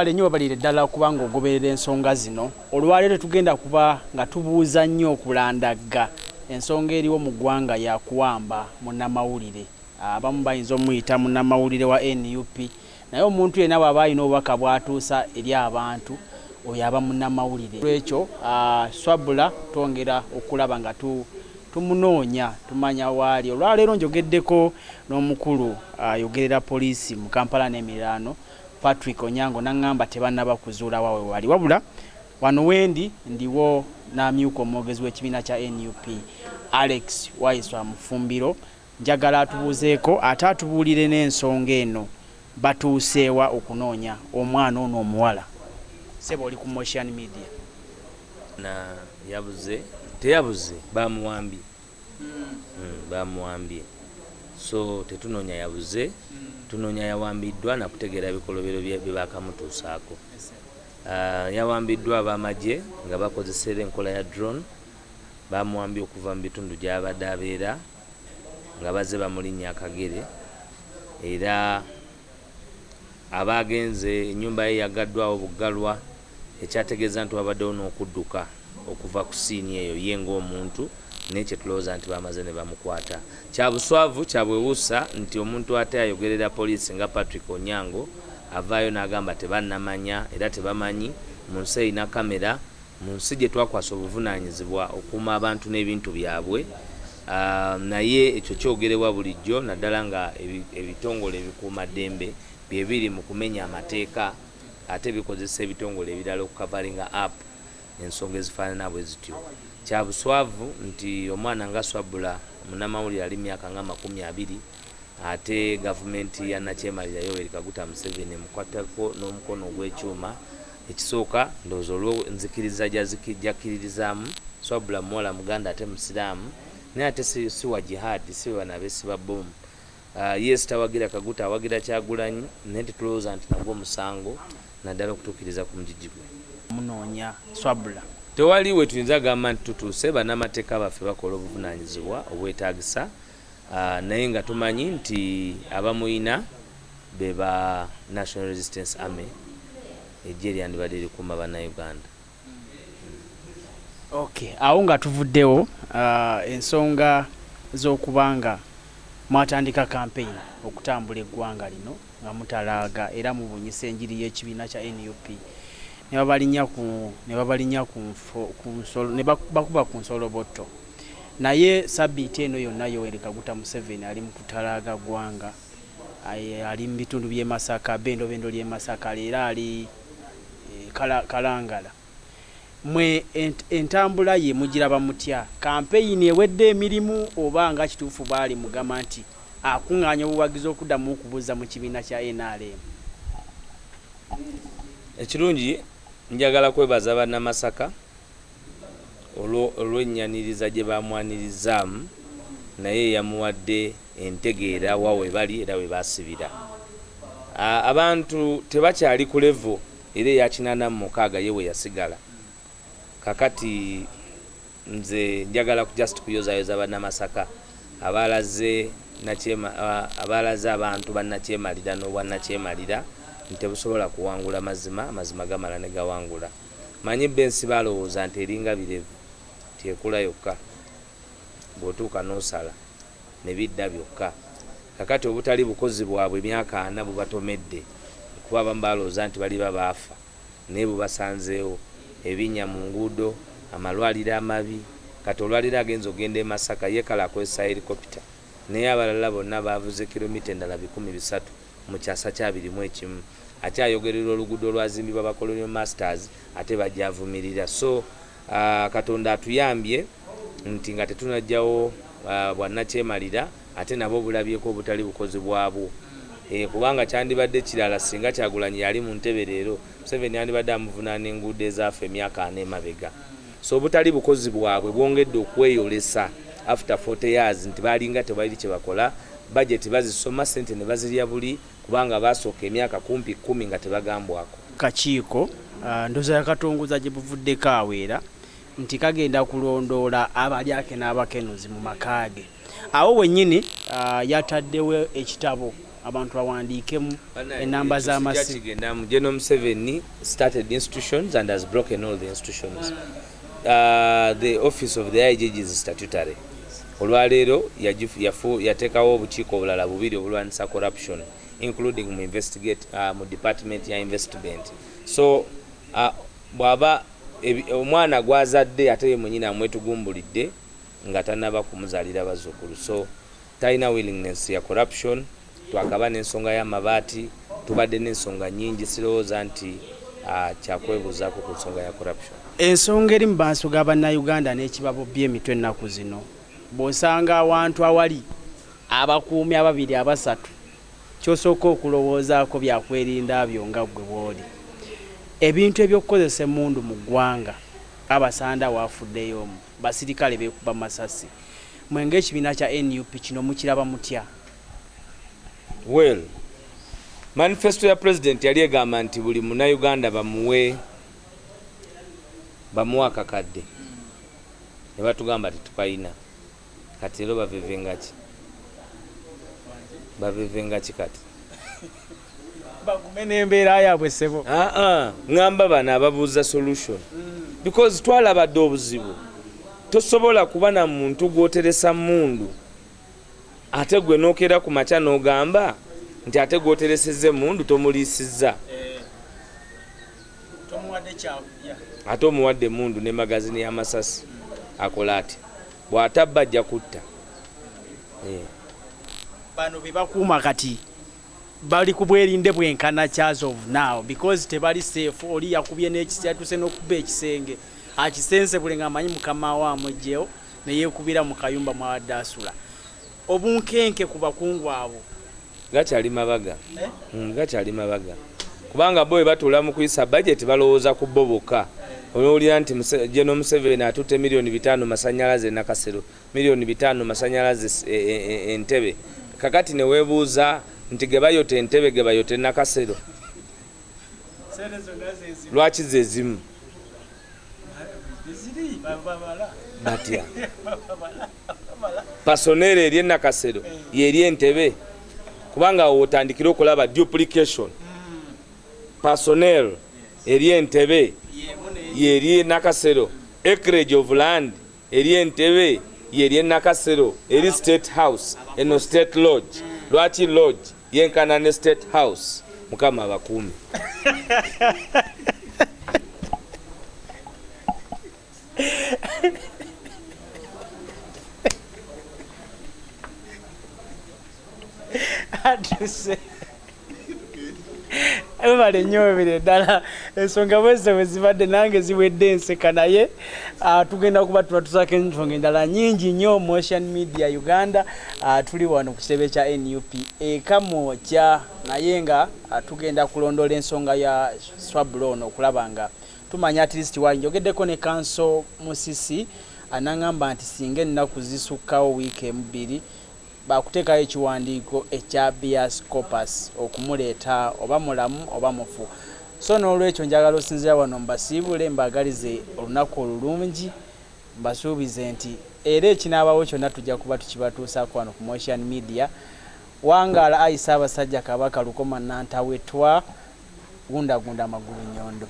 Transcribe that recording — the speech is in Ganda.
Nnyo balire ddala kubanga ogoberera ensonga zino. Olwaleero tugenda kuba nga tubuuza nnyo okulandagga ensonga eriwo mu ggwanga ya kuwamba munnamawulire. Abamu bayinza omuyita munnamawulire wa NUP, naye omuntu yenna bw'aba alina obubaka bw'atuusa eri abantu oyo aba munnamawulire. Olw'ekyo Tosobola twongera okulaba nga tumunoonya tumanya waali. Olwaleero njogeddeko n'omukulu ayogerera poliisi mu Kampala n'emiriraano Patrick Onyango nangamba tebannaba kuzuula wawe wali wabula wano wendi ndiwo namyuka omwogezi w'ekibiina kya NUP Alex Waiswa Mufumbiro. Njagala atubuuzeeko ate atubuulire n'ensonga eno batuuseewa okunoonya omwana ono omuwala. Seba oli ku motion media na yabuze teyabuze bamuwambye bamuwambye so tetunoonya yabuze tunoonya yawambiddwa na kutegeera bikolobero bye bakamutuusaako. Yawambiddwa ab'amagye nga bakozesera enkola ya drone, bamuwambye okuva mu bitundu gy'abadde abeera nga bazze bamulinnya akagere, era abagenze ennyumba ye yagaddwawo buggalwa, ekyategeeza nti wabaddewo n'okudduka okuva ku siini eyo ye ng'omuntu nekye tulowooza nti bamaze ne bamukwata. Kya buswavu kya bwewuusa nti omuntu ate ayogerera poliisi nga Patrick Onyango avaayo n'agamba tebannamanya era tebamanyi mu nsi erina kamera, mu nsi gye twakwasa obuvunaanyizibwa okuuma abantu n'ebintu byabwe. Naye ekyo kyogerebwa bulijjo naddala nga ebitongole ebikuumaddembe bye biri mu kumenya amateeka ate bikozesa ebitongole ebirala okukavaringa up ensonga ezifaanana bwe zityo. Kya buswavu nti omwana nga Tosobola munnamawulire ali myaka nga 20 ate gavumenti ya nakyemalira Yoweri Kaguta Museveni emukwatako n'omukono ogw'ekyuma. Ekisooka ndowooza olw'enzikiriza gy'akkiririzaamu Tosobola muwala muganda ate musiraamu naye ate si wa jihad, si bana beesiba bomu. Yes tawagira Kaguta awagira Kyagulanyi naye tetulowooza nti nagwo omusango naddala okutuukiriza ku mugigi gwe. Munoonya Tosobola tewali we tuyinza gamba nti tutuuse bannamateeka baffe bakola obuvunaanyizibwa obwetaagisa, naye nga tumanyi nti abamuyina be ba National Resistance Army, eggye lyandibadde likuuma bannayuganda. Okay, awo nga tuvuddewo ensonga z'okubanga mwatandika campaign okutambula eggwanga lino nga mutalaaga era mubunyisa enjiri y'ekibiina kya NUP ne bakuba ku nsolobotto. Naye sabbiiti eno yonna Yoweri Kaguta Museveni ali mu kutalaaga ggwanga, ali mu bitundu by'e Masaka, bendobendo ly'e Masaka, era ali Kalangala. Mwe entambula ye mugiraba mutya? Kampeyini ewedde emirimu oba nga kituufu baali mugamba nti akuŋŋaanya obuwagizi okuddamu okubuuza mu kibiina kya NRM? Ekirungi njagala kwebaza bannamasaka olw'ennyaniriza gye bamwanirizaamu, naye yamuwadde entegeera wa we bali era we baasibira. Abantu tebakyali ku levo era eya 86 ye we yasigala. Kakati nze njagala just kuyozayoza bannamasaka abalaze abantu bannakyemalira n'obwannakyemalira nti tebusobola kuwangula mazima gamala ne gawangula. Manyi bensi balowooza nti eringa birevu tyekula yokka, bw'otuuka n'osala ne bidda byokka. Kakati obutali bukozi bwabwe emyaka 4 bubatomedde kuba abamu balowooza nti bali babaafa naye bubasanzeewo ebinnya mu nguudo, amalwaliro amabi. Kati olwaliro agenza ogenda e Masaka yekala akozesa helikopita, naye abalala bonna bavuze kilomita endala 300 mu kyasa kya 21 ate ayogerera oluguudo olwazimbibwa ba Colonial Masters ate bajja avumirira. So Katonda atuyambye nti nga tetunajjawo bwannakyemalira ate nabo bulabyeko obutali bukozi bwabwo. Kubanga kyandibadde kirala singa Kyagulanyi yali mu ntebe leero Museveni yandibadde amuvunaana enguudo ezaafa emyaka 4 emabega. So obutali bukozi bwabwe bwongedde okweyolesa after 40 years nti balinga tebaliri kye bakola, budget bazisoma, sente ne bazirya buli kubanga basooka emyaka kumpi 10 nga tebagambwako. Kakiiko ndoza yakatongoza gye buvuddeko aweera nti kagenda kulondoola abalyake n'abakenuzi mu makaage. Awo wennyini yataddewo ekitabo abantu bawandiikemu enamba z'amasi. General Museveni started institutions and has broken all the institutions. The office of the IJG is statutory. Olwaleero yateekawo obukiiko obulala bubiri obulwanisa corruption, including mu investigate mu department ya investment. So bwaba omwana gwazadde ate ye mwenyina amwetugumbulidde nga tanaba kumuzaalira bazzukulu. So talina willingness ya corruption. Twakaba n'ensonga y'amabaati, tubadde n'ensonga nnyingi, sirowooza nti kyakwebuuzaako ku nsonga ya corruption. Ensonga eri mu maaso ga bannayuganda n'ekibabo by'emitwe ennaku zino, bw'osanga awantu awali abakuumi ababiri abasatu, ky'osooka okulowoozaako byakwerinda byo nga ggwe bw'oli. Ebintu eby'okukozesa emmundu mu ggwanga, abasanda waafuddeyo omu, basirikale beekuba masasi. Mwe ng'ekibiina kya NUP kino mukiraba mutya? Well, manifesto ya president yali egamba nti buli munnayuganda bamuwe akakadde. Ne batugamba tetukayina. Kati ero bavevenga ki kati? Bagume n'embeera yaabwe ssebo. Ngamba bano ababuuza solution. Because twalabadde obuzibu. Tosobola kuba na muntu gw'oteresa mmundu ate gwe nookera ku makya n'ogamba nti ate gw'oteresezza emmundu tomuliisizza. Ate omuwadde emmundu ne magazini y'amasasi akola ati bw'atabba ajja kutta. Bano be bakuuma kati bali ku bwerinde bwenkana as of now because tebali safe. Oli yakubye n'ekisatuse n'okubba ekisenge akisense buli ng'amanyi mukama wa amugyewo ne yeekubira mu kayumba mwawadde asula. Obunkenke ku bakungu abo gakyali mabaga. Gakyali mabaga kubanga bo batuula mu kuyisa budget balowooza ku bo bokka. Olwolira nti General Museveni atutte $5,000,000 masanyalaze Nakasero, $5,000,000 masanyalaze Entebbe. Kakati ne weebuuza nti ge bayote Entebbe ge bayote Nakasero lwaki ze zimu batya? Personnel eri Nakasero yeri Entebbe kubanga otandikira okulaba duplication. Personnel eri Entebbe yeri Nakasero. Acreage of land eri Entebbe yeri Nakasero. Eri State House eno State Lodge. Lwaki Lodge yenkana ne State House? Mukama abakuumi. Ebale nnyo ddala ensonga bwezze bwe zibadde nange ziwedde enseka naye tugenda kuba tubatusako ensonga endala nnyingi nnyo mu Ocean Media Uganda. Tuli wano ku kitebe kya NUP ekamwokya naye nga tugenda kulondola ensonga ya swabula ono okulaba nga tumanya at least wanjogeddeko ne kanso Musisi anaŋŋamba nti singa ennaku zisukkawo wiiki embiri bakuteekayo ekiwandiiko ekya habeas corpus okumuleeta oba mulamu oba mufu. So n'olwekyo njagala osinzira wano mbasiibule mbagalize olunaku olulungi mbasuubize nti era ekinaabawo kyonna tujja kuba tukibatuusaako wano ku Ocean Media. Wangaala Ayi Ssaabasajja Kabaka Lukoma Nantawetwa gundagunda amagulu Nyondo.